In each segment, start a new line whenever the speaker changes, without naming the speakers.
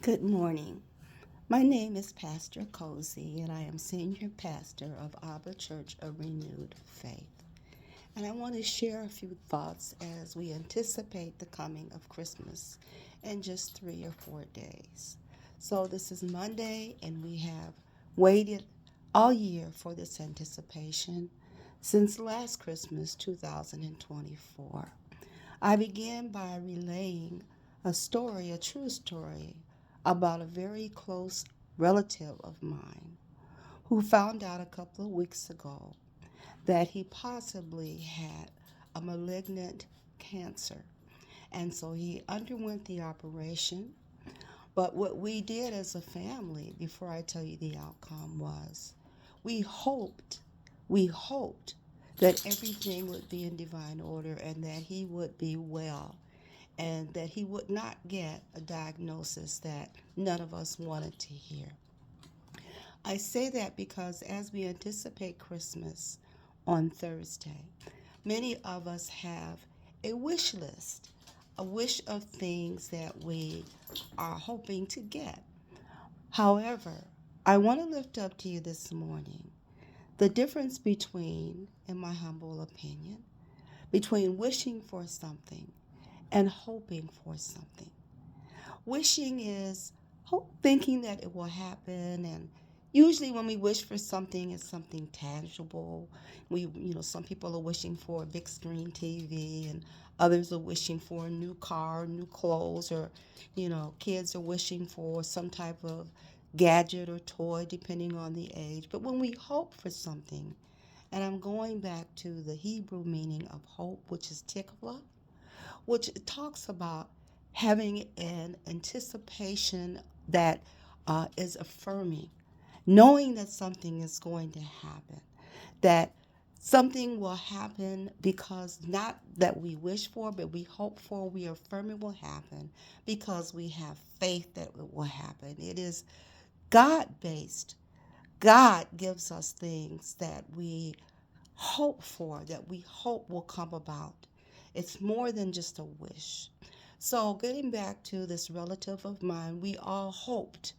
Good morning. My name is Pastor Cozy, and I am Senior Pastor of Abba Church of Renewed Faith. And I want to share a few thoughts as we anticipate the coming of Christmas in just 3 or 4 days. So, this is Monday, and we have waited all year for this anticipation since last Christmas, 2024. I began by relaying a true story, about a very close relative of mine who found out a couple of weeks ago that he possibly had a malignant cancer. And so he underwent the operation. But what we did as a family, before I tell you the outcome, was we hoped, we hoped that everything would be in divine order and that he would be well and that he would not get a diagnosis that none of us wanted to hear. I say that because as we anticipate Christmas on Thursday, many of us have a wish list, a wish of things that we are hoping to get. However, I want to lift up to you this morning the difference between, in my humble opinion, between wishing for something and hoping for something. Wishing is thinking that it will happen, and usually when we wish for something, it's something tangible. Some people are wishing for a big screen TV, and others are wishing for a new car, new clothes, or kids are wishing for some type of gadget or toy, depending on the age. But when we hope for something, and I'm going back to the Hebrew meaning of hope, which is tikva, which talks about having an anticipation that is affirming, knowing that something is going to happen, that something will happen because not that we wish for, but we hope for, we affirm it will happen because we have faith that it will happen. It is God based. God gives us things that we hope for, that we hope will come about. It's more than just a wish. So, getting back to this relative of mine, we all hoped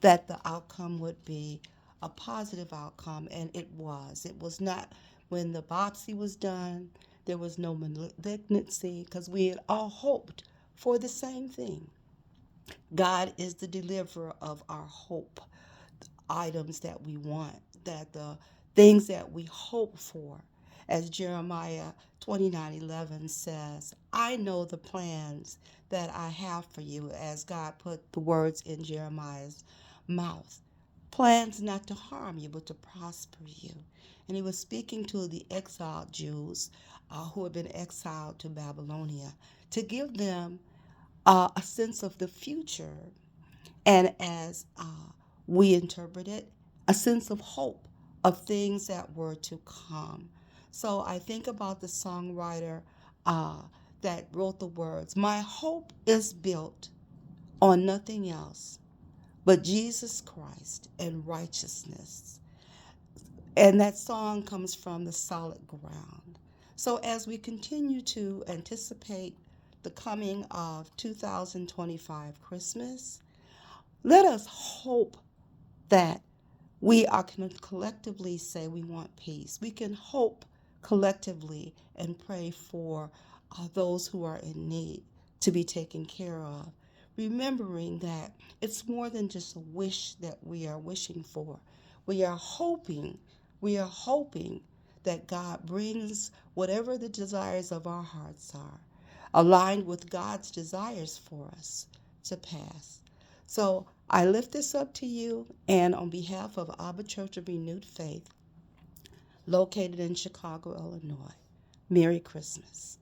that the outcome would be a positive outcome, and it was. It was not. When the biopsy was done, there was no malignancy because we had all hoped for the same thing. God is the deliverer of our hope, items that we want, that the things that we hope for. As Jeremiah 29:11 says, I know the plans that I have for you, as God put the words in Jeremiah's mouth. Plans not to harm you, but to prosper you. And he was speaking to the exiled Jews who had been exiled to Babylonia to give them a sense of the future, and as we interpret it, a sense of hope of things that were to come. So I think about the songwriter uh, that wrote the words, My hope is built on nothing else but Jesus Christ and righteousness. And that song comes from the solid ground. So as we continue to anticipate the coming of 2025 Christmas, let us hope that we can collectively say we want peace. We can hope collectively and pray for those who are in need to be taken care of. Remembering that it's more than just a wish that we are wishing for. We are hoping, we are hoping that God brings whatever the desires of our hearts are, aligned with God's desires for us, to pass. So I lift this up to you, and on behalf of Abba Church of Renewed Faith, located in Chicago, Illinois, Merry Christmas.